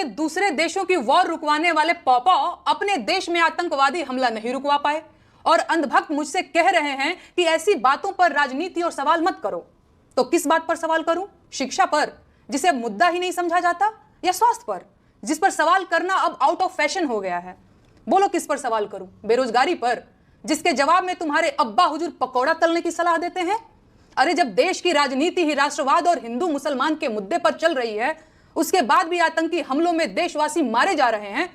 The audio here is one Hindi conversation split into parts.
दूसरे देशों की वॉर रुकवाने वाले पॉपो अपने देश में आतंकवादी हमला नहीं रुकवा पाए और अंधभक्त मुझसे कह रहे हैं कि ऐसी बातों पर राजनीति और सवाल मत करो। तो किस बात पर सवाल करूं? शिक्षा पर, जिसे मुद्दा ही नहीं समझा जाता, या स्वास्थ्य पर, जिस पर सवाल करना अब आउट ऑफ फैशन हो गया है? बोलो किस पर सवाल करूं? बेरोजगारी पर, जिसके जवाब में तुम्हारे अब्बा हुजूर पकौड़ा तलने की सलाह देते हैं? अरे जब देश की राजनीति ही राष्ट्रवाद और हिंदू मुसलमान के मुद्दे पर चल रही है, उसके बाद भी आतंकी हमलों में देशवासी मारे जा रहे हैं।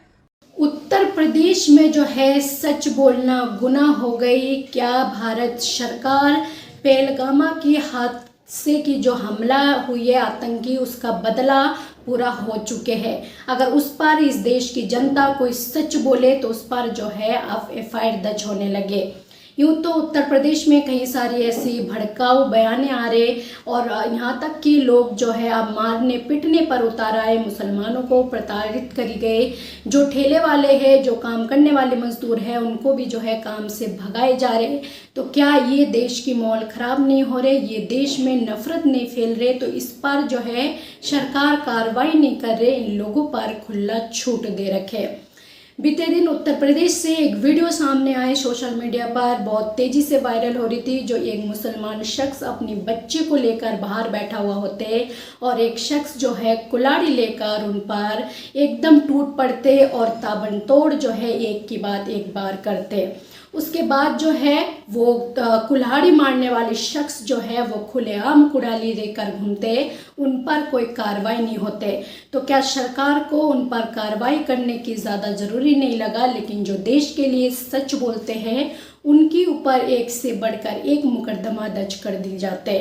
उत्तर प्रदेश में जो है सच बोलना गुनाह हो गई। क्या भारत सरकार पहलगामा की हादसे की जो हमला हुई है आतंकी, उसका बदला पूरा हो चुके हैं। अगर उस पर इस देश की जनता कोई सच बोले तो उस पर जो है अब FIR दर्ज होने लगे। यूँ तो उत्तर प्रदेश में कई सारी ऐसी भड़काऊ बयानें आ रहे और यहाँ तक कि लोग जो है अब मारने पिटने पर उतार आए, मुसलमानों को प्रताड़ित करी गए। जो ठेले वाले हैं, जो काम करने वाले मजदूर हैं, उनको भी जो है काम से भगाए जा रहे। तो क्या ये देश की माहौल ख़राब नहीं हो रहे? ये देश में नफरत नहीं फैल रहे? तो इस पर जो है सरकार कार्रवाई नहीं कर रहे, इन लोगों पर खुला छूट दे रखे। बीते दिन उत्तर प्रदेश से एक वीडियो सामने आए, सोशल मीडिया पर बहुत तेजी से वायरल हो रही थी। जो एक मुसलमान शख्स अपनी बच्चे को लेकर बाहर बैठा हुआ होते और एक शख्स जो है कुल्हाड़ी लेकर उन पर एकदम टूट पड़ते और ताबड़तोड़ जो है एक की बात एक बार करते। उसके बाद जो है वो कुल्हाड़ी मारने वाले शख्स जो है वो खुलेआम कुड़ाली लेकर घूमते, उन पर कोई कार्रवाई नहीं होते। तो क्या सरकार को उन पर कार्रवाई करने की ज़्यादा ज़रूरी नहीं लगा? लेकिन जो देश के लिए सच बोलते हैं उनके ऊपर एक से बढ़कर एक मुकदमा दर्ज कर दी जाते।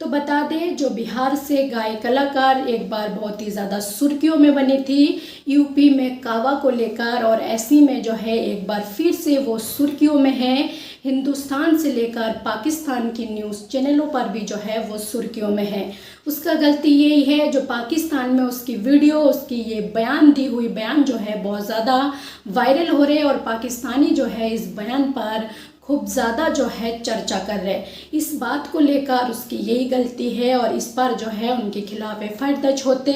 तो बता दें, जो बिहार से गाय कलाकार एक बार बहुत ही ज़्यादा सुर्खियों में बनी थी यूपी में कावा को लेकर, और ऐसी में जो है एक बार फिर से वो सुर्खियों में है। हिंदुस्तान से लेकर पाकिस्तान की न्यूज़ चैनलों पर भी जो है वो सुर्खियों में है। उसका गलती यही है, जो पाकिस्तान में उसकी वीडियो, उसकी ये बयान दी हुई बयान जो है बहुत ज़्यादा वायरल हो रहे और पाकिस्तानी जो है इस बयान पर खूब ज़्यादा जो है चर्चा कर रहे। इस बात को लेकर उसकी यही गलती है और इस पर जो है उनके खिलाफ FIR दर्ज होते,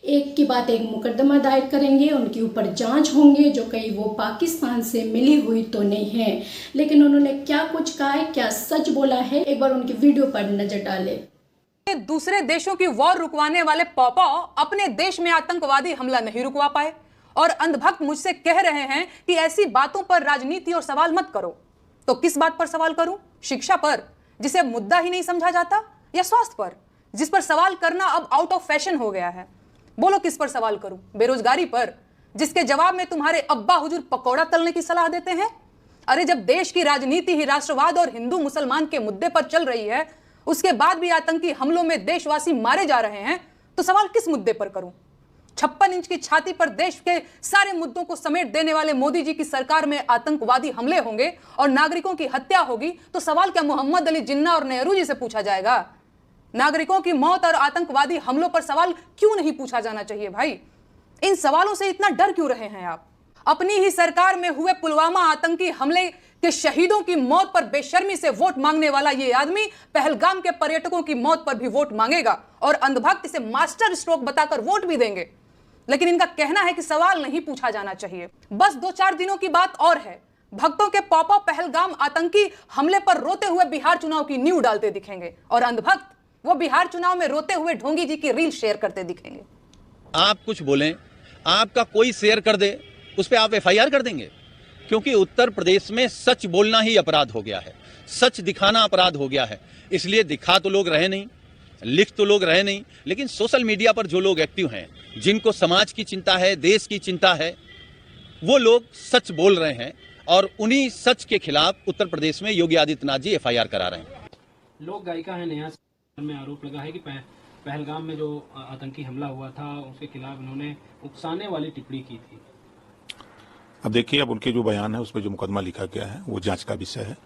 एक की बात एक मुकदमा दायर करेंगे, उनके ऊपर जांच होंगे जो कहीं वो पाकिस्तान से मिली हुई तो नहीं है। लेकिन उन्होंने क्या कुछ कहा है, क्या सच बोला है, एक बार उनकी वीडियो पर नजर डाले। दूसरे देशों की वॉर रुकवाने वाले पॉपो अपने देश में आतंकवादी हमला नहीं रुकवा पाए और अंधभक्त मुझसे कह रहे हैं कि ऐसी बातों पर राजनीति और सवाल मत करो। तो किस बात पर सवाल करूं? शिक्षा पर, जिसे मुद्दा ही नहीं समझा जाता, या स्वास्थ्य पर, जिस पर सवाल करना अब आउट ऑफ फैशन हो गया है? बोलो किस पर सवाल करूं? बेरोजगारी पर, जिसके जवाब में तुम्हारे अब्बा हुजूर पकौड़ा तलने की सलाह देते हैं? अरे जब देश की राजनीति ही राष्ट्रवाद और हिंदू मुसलमान के मुद्दे पर चल रही है, उसके बाद भी आतंकी हमलों में देशवासी मारे जा रहे हैं, तो सवाल किस मुद्दे पर करूं? 56 इंच की छाती पर देश के सारे मुद्दों को समेट देने वाले मोदी जी की सरकार में आतंकवादी हमले होंगे और नागरिकों की हत्या होगी, तो सवाल क्या मोहम्मद अली जिन्ना और नेहरू जी से पूछा जाएगा? नागरिकों की मौत और आतंकवादी हमलों पर सवाल क्यों नहीं पूछा जाना चाहिए भाई? इन सवालों से इतना डर क्यों रहे हैं आप? अपनी ही सरकार में हुए पुलवामा आतंकी हमले के शहीदों की मौत पर बेशर्मी से वोट मांगने वाला ये आदमी पहलगाम के पर्यटकों की मौत पर भी वोट मांगेगा और अंधभक्त इसे मास्टर स्ट्रोक बताकर वोट भी देंगे। लेकिन इनका कहना है कि सवाल नहीं पूछा जाना चाहिए। बस 2-4 दिनों की बात और है, भक्तों के पॉपो पहलगाम आतंकी हमले पर रोते हुए बिहार चुनाव की न्यू डालते दिखेंगे और अंधभक्त वो बिहार चुनाव में रोते हुए ढोंगी जी की रील शेयर करते दिखेंगे। आप कुछ बोलें, आपका कोई शेयर कर दे, उस पर आप FIR कर देंगे, क्योंकि उत्तर प्रदेश में सच बोलना ही अपराध हो गया है, सच दिखाना अपराध हो गया है। इसलिए दिखा तो लोग रहे नहीं, लिख तो लोग रहे नहीं, लेकिन सोशल मीडिया पर जो लोग एक्टिव हैं, जिनको समाज की चिंता है, देश की चिंता है, वो लोग सच बोल रहे हैं और उन्हीं सच के खिलाफ उत्तर प्रदेश में योगी आदित्यनाथ जी FIR करा रहे हैं। लोक गायिका है नेहा में आरोप लगा है कि पहलगाम में जो आतंकी हमला हुआ था उसके खिलाफ इन्होंने उकसाने वाली टिप्पणी की थी। अब देखिए, अब उनके जो बयान है उस पर जो मुकदमा लिखा गया है वो जांच का विषय है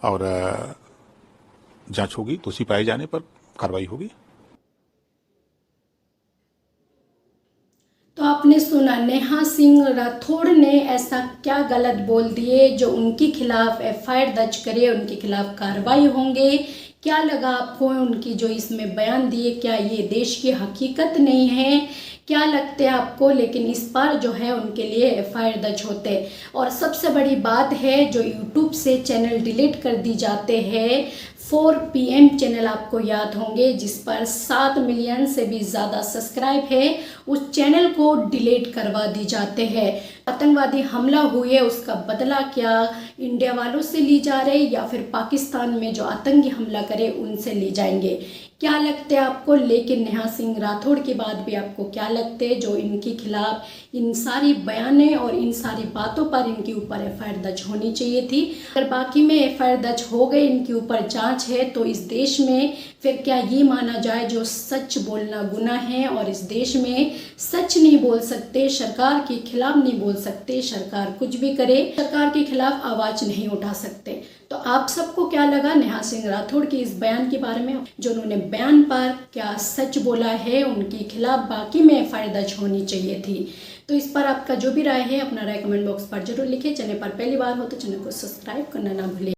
और जांच होगी, दोषी पाए जाने पर कार्रवाई होगी। तो आपने सुना, नेहा सिंह राठौड़ ने ऐसा क्या गलत बोल दिए जो उनके खिलाफ FIR दर्ज करे, उनके खिलाफ कार्रवाई होंगे। क्या लगा आपको उनकी जो इसमें बयान दिए? क्या ये देश की हकीकत नहीं है? क्या लगता है आपको? लेकिन इस पर जो है उनके लिए एफआईआर दर्ज होते। और सबसे बड़ी बात है, जो यूट्यूब से चैनल डिलीट कर दी जाते हैं, 4 PM चैनल आपको याद होंगे, जिस पर 7 मिलियन से भी ज़्यादा सब्सक्राइब है, उस चैनल को डिलीट करवा दी जाते हैं। आतंकवादी हमला हुए, उसका बदला क्या इंडिया वालों से ली जा रही या फिर पाकिस्तान में जो आतंकी हमला करे उनसे ली जाएंगे? क्या लगता है आपको? लेकिन नेहा सिंह राठौड़ के बाद भी आपको क्या लगता है, जो इनके खिलाफ इन सारी बयानें और इन सारी बातों पर इनके ऊपर एफआईआर दर्ज होनी चाहिए थी? अगर बाकी में एफआईआर दर्ज हो गई, इनके ऊपर जांच है, तो इस देश में फिर क्या ये माना जाए जो सच बोलना गुनाह है और इस देश में सच नहीं बोल सकते, सरकार के खिलाफ नहीं बोल सकते, सरकार कुछ भी करे, सरकार के खिलाफ आवाज नहीं उठा सकते? तो आप सबको क्या लगा नेहा सिंह राठौड़ के इस बयान के बारे में? जो उन्होंने बयान पर क्या सच बोला है, उनके खिलाफ बाकी में एफआईआर दर्ज होनी चाहिए थी? तो इस पर आपका जो भी राय है, अपना राय कमेंट बॉक्स पर जरूर लिखें। चैनल पर पहली बार हो तो चैनल को सब्सक्राइब करना ना भूलें।